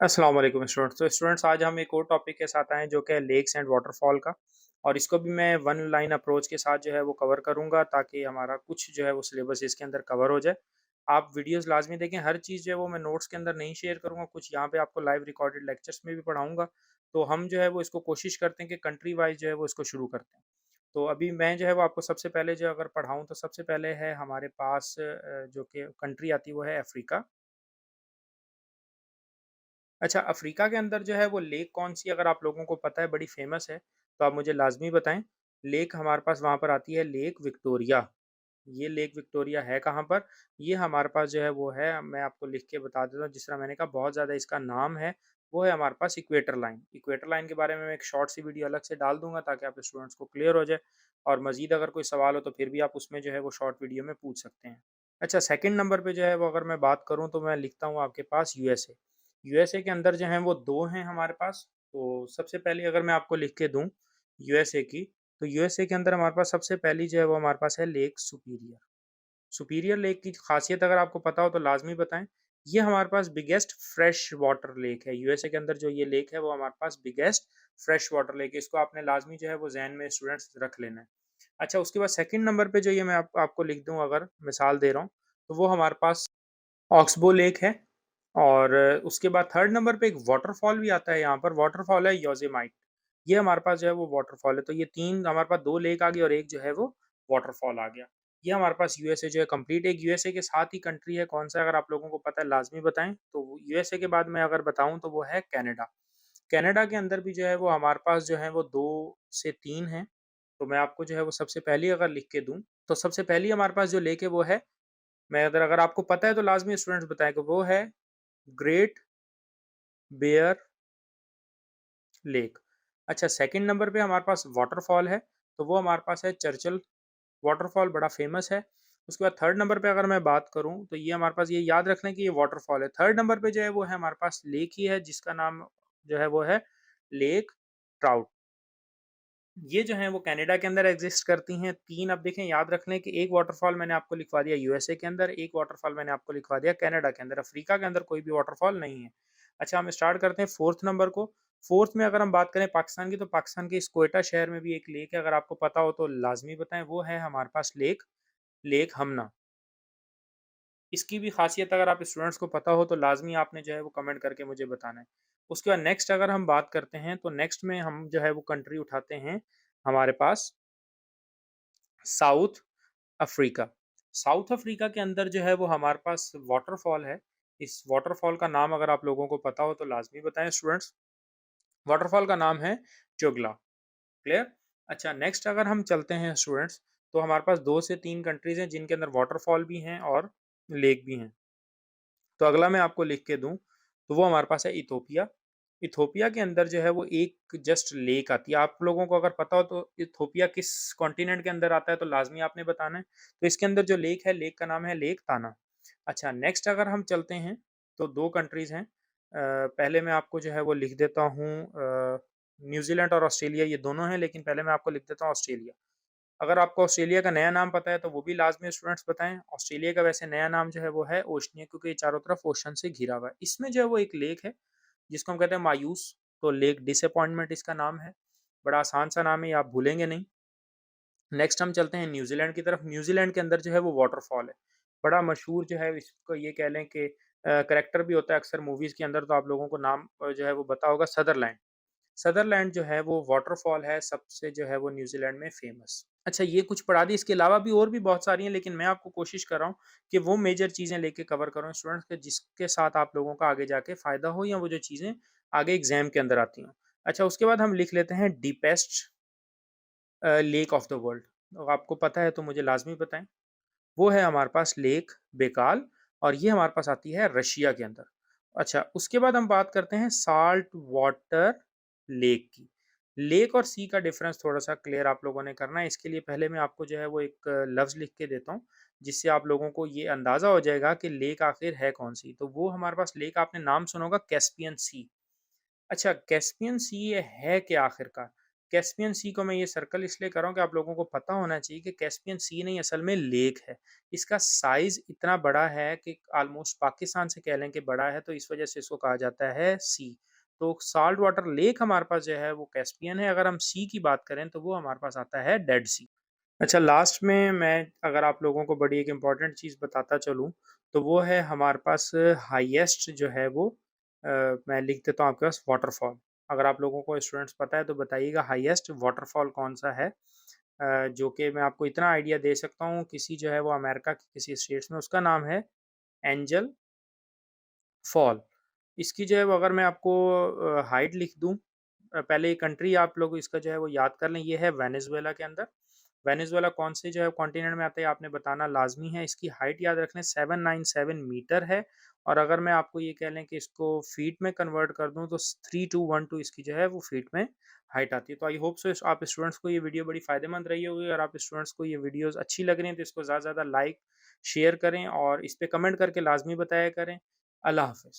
अस्सलाम वालेकुम स्टूडेंट्स। तो स्टूडेंट्स आज हम एक और टॉपिक के साथ आए हैं जो कि है लेक्स एंड वाटरफॉल का। और इसको भी मैं वन लाइन अप्रोच के साथ जो है वो कवर करूंगा ताकि हमारा कुछ जो है वो सिलेबस इसके अंदर कवर हो जाए। आप वीडियोस लाजमी देखें, हर चीज़ जो है वो मैं नोट्स के अंदर नहीं शेयर करूंगा, कुछ यहाँ पे आपको लाइव रिकॉर्डेड लेक्चर्स में भी पढ़ाऊंगा। तो हम जो है वो इसको कोशिश करते हैं कि कंट्री वाइज जो है वो इसको शुरू करते हैं। तो अभी मैं जो है वो आपको सबसे पहले जो अगर पढ़ाऊँ तो सबसे पहले है हमारे पास जो कि कंट्री आती है वो है अफ्रीका। अच्छा, अफ्रीका के अंदर जो है वो लेक कौन-सी अगर आप लोगों को पता है बड़ी फ़ेमस है, तो आप मुझे लाज़मी बताएँ। लेक हमारे पास वहाँ पर आती है लेक विक्टोरिया। ये लेक विक्टोरिया है कहाँ पर? ये हमारे पास जो है वो है, मैं आपको लिख के बता देता हूँ जिस तरह मैंने कहा बहुत ज़्यादा इसका नाम है, वो है हमारे पास इक्वेटर लाइन। इक्वेटर लाइन के बारे में मैं एक शॉर्ट सी वीडियो अलग से डाल दूँगा ताकि आपके स्टूडेंट्स को क्लियर हो जाए। और मज़ीद अगर कोई सवाल हो तो फिर भी आप उसमें जो है वो शॉर्ट वीडियो में पूछ सकते हैं। अच्छा, सेकंड नंबर पे जो है वो अगर मैं बात करूँ तो मैं लिखता हूँ आपके पास यूएसए। यूएसए के अंदर जो हैं वो 2 हैं हमारे पास। तो सबसे पहले अगर मैं आपको लिख के दूँ यूएसए की, तो यूएसए के अंदर हमारे पास सबसे पहली जो है वो हमारे पास है लेक सुपीरियर। सुपीरियर लेक की ख़ासियत अगर आपको पता हो तो लाज़मी बताएँ। ये हमारे पास बिगेस्ट फ्रेश वाटर लेक है। यूएसए के अंदर जो ये लेक है वो हमारे पास बिगेस्ट फ्रेश वाटर लेक है। इसको आपने लाज़मी जो है वो ज़हन में स्टूडेंट्स रख लेना है। अच्छा, उसके बाद सेकंड नंबर पे जो ये मैं आपको लिख दूँ, अगर मिसाल दे रहा हूँ, तो वो हमारे पास ऑक्सबो लेक है। और उसके बाद थर्ड नंबर पे एक वाटरफॉल भी आता है यहाँ पर, वाटरफॉल है योसेमाइट। ये हमारे पास जो है वो वाटरफॉल है। तो ये 3 हमारे पास 2 लेक आ गई और एक जो है वो वाटरफॉल आ गया। ये हमारे पास यूएसए जो है कंप्लीट। एक यूएसए के साथ ही कंट्री है, कौन-सा अगर आप लोगों को पता है लाज़मी बताएँ। तो यूएसए के बाद मैं अगर बताऊँ तो वो है कनाडा। कनाडा के अंदर भी जो है वो हमारे पास जो है वो 2 से 3 हैं। तो मैं आपको जो है वो सबसे पहली अगर लिख के दूँ, तो सबसे पहली हमारे पास जो लेक है वो है, मैं अगर अगर आपको पता है तो लाज़मी स्टूडेंट्स बताएँ, कि वो है ग्रेट बेयर लेक। अच्छा, सेकंड नंबर पे हमारे पास वाटरफॉल है, तो वो हमारे पास है चर्चिल वाटरफॉल, बड़ा फ़ेमस है। उसके बाद थर्ड नंबर पे अगर मैं बात करूँ, तो ये हमारे पास, ये याद रखना है कि ये वाटरफॉल है। थर्ड नंबर पे जो है वो है हमारे पास लेक ही है जिसका नाम जो है वो है लेक ट्राउट। ये जो हैं वो कनाडा के अंदर एग्ज़िस्ट करती हैं। 3 अब देखें, याद रख लें कि एक वाटरफॉल मैंने आपको लिखवा दिया यूएसए के अंदर, एक वाटरफॉल मैंने आपको लिखवा दिया कनाडा के अंदर, अफ्रीका के अंदर कोई भी वाटरफॉल नहीं है। अच्छा, हम स्टार्ट करते हैं 4th नंबर को। 4th में अगर हम बात करें पाकिस्तान की, तो पाकिस्तान के इस क्वेटा शहर में भी एक लेक है, अगर आपको पता हो तो लाज़मी बताएँ, वो है हमारे पास लेक लेक हमना। इसकी भी ख़ासियत अगर आप स्टूडेंट्स को पता हो तो लाज़मी आपने जो है वो कमेंट करके मुझे बताना है। उसके बाद नेक्स्ट अगर हम बात करते हैं, तो नेक्स्ट में हम जो है वो कंट्री उठाते हैं हमारे पास साउथ अफ्रीका। साउथ अफ्रीका के अंदर जो है वो हमारे पास वाटरफॉल है। इस वाटरफॉल का नाम अगर आप लोगों को पता हो तो लाज़मी बताएँ स्टूडेंट्स। वाटरफॉल का नाम है चोगला। क्लियर? अच्छा, नेक्स्ट अगर हम चलते हैं स्टूडेंट्स, तो हमारे पास 2 से 3 कंट्रीज़ हैं जिनके अंदर वाटरफॉल भी हैं और लेक भी हैं। तो अगला मैं आपको लिख के दूँ, तो वो हमारे पास है इथोपिया। इथोपिया के अंदर जो है वो एक जस्ट लेक आती है। आप लोगों को अगर पता हो तो इथोपिया किस कॉन्टिनेंट के अंदर आता है तो लाज़मी आपने बताना है। तो इसके अंदर जो लेक है, लेक का नाम है लेक ताना। अच्छा, नेक्स्ट अगर हम चलते हैं, तो 2 कंट्रीज़ हैं। पहले मैं आपको जो है वो लिख देता हूँ, न्यूज़ीलैंड और ऑस्ट्रेलिया ये दोनों हैं, लेकिन पहले मैं आपको लिख देता हूँ ऑस्ट्रेलिया। अगर आपको ऑस्ट्रेलिया का नया नाम पता है तो वो भी लाज़मी स्टूडेंट्स बताएँ। ऑस्ट्रेलिया का वैसे नया नाम जो है वो है ओशनिया, क्योंकि ये चारों तरफ ओशन से घिरा हुआ है। इसमें जो है वो एक लेक है जिसको हम कहते हैं मायूस, तो लेक डिसअपॉइंटमेंट इसका नाम है। बड़ा आसान सा नाम है, ये आप भूलेंगे नहीं। नेक्स्ट हम चलते हैं न्यूज़ीलैंड की तरफ। न्यूज़ीलैंड के अंदर जो है वो वाटरफॉल है। बड़ा मशहूर जो है, इसको ये कह लें कि करैक्टर भी होता है अक्सर मूवीज़ के अंदर, तो आप लोगों को नाम जो है वो पता होगा, सदरलैंड। सदरलैंड जो है वो वाटरफॉल है सबसे जो है वो न्यूज़ीलैंड में फ़ेमस। अच्छा, ये कुछ पढ़ा दी, इसके अलावा भी और भी बहुत सारी हैं, लेकिन मैं आपको कोशिश कर रहा हूँ कि वो मेजर चीज़ें लेके कवर करूँ स्टूडेंट्स के, जिसके साथ आप लोगों का आगे जाके फ़ायदा हो, या वो जो चीज़ें आगे एग्ज़ाम के अंदर आती हों। अच्छा, उसके बाद हम लिख लेते हैं deepest lake of the world. तो आपको पता है तो मुझे लाज़मी बताएँ। वो है हमारे पास लेक बेकाल, और ये हमारे पास आती है रशिया के अंदर। अच्छा, उसके बाद हम बात करते हैं साल्ट वाटर लेक की। लेक और सी का डिफरेंस थोड़ा-सा क्लियर आप लोगों ने करना है। इसके लिए पहले मैं आपको जो है वो एक लफ्ज़ लिख के देता हूँ, जिससे आप लोगों को ये अंदाज़ा हो जाएगा कि लेक आखिर है कौन-सी। तो वो हमारे पास लेक, आपने नाम सुना होगा कैस्पियन सी। अच्छा, कैस्पियन सी ये है क्या आखिरकार? कैस्पियन सी को मैं ये सर्कल इसलिए कर रहा हूँ कि आप लोगों को पता होना चाहिए कि कैस्पियन सी नहीं असल में लेक है। इसका साइज़ इतना बड़ा है कि ऑलमोस्ट पाकिस्तान से कह लें कि बड़ा है, तो इस वज़ह से इसको कहा जाता है सी। तो साल्ट वाटर लेक हमारे पास जो है वो कैस्पियन है, अगर हम सी की बात करें तो वो हमारे पास आता है डेड सी। अच्छा, लास्ट में मैं अगर आप लोगों को बड़ी एक इम्पॉर्टेंट चीज़ बताता चलूँ, तो वो है हमारे पास हाईएस्ट जो है वो मैं लिख देता हूँ आपके पास वाटरफॉल। अगर आप लोगों को स्टूडेंट्स पता है तो बताइएगा हाईएस्ट वाटरफॉल कौन-सा है? जो कि मैं आपको इतना आइडिया दे सकता हूँ, किसी जो है वो अमेरिका की किसी स्टेट्स में, उसका नाम है एंजल फॉल। इसकी जो है वो अगर मैं आपको हाइट लिख दूँ, पहले ये कंट्री आप लोग इसका जो है वो याद कर लें, ये है वेनेज़ुएला के अंदर। वेनेज़ुएला कौन से जो है कॉन्टिनेंट में आता है, आपने बताना लाज़मी है। इसकी हाइट याद रख लें 797 मीटर है, और अगर मैं आपको ये कह लें कि इसको फीट में कन्वर्ट कर दूँ तो 3212 इसकी जो है वो फीट में हाइट आती है। तो आई होप सो आप स्टूडेंट्स को ये वीडियो बड़ी फ़ायदेमंद रही होगी। अगर आप स्टूडेंट्स को ये वीडियोज़ अच्छी लग रही हैं तो इसको ज़्यादा से ज़्यादा लाइक, शेयर करें और इस पे कमेंट करके लाज़मी बताया करें। अल्लाह हाफ़िज़।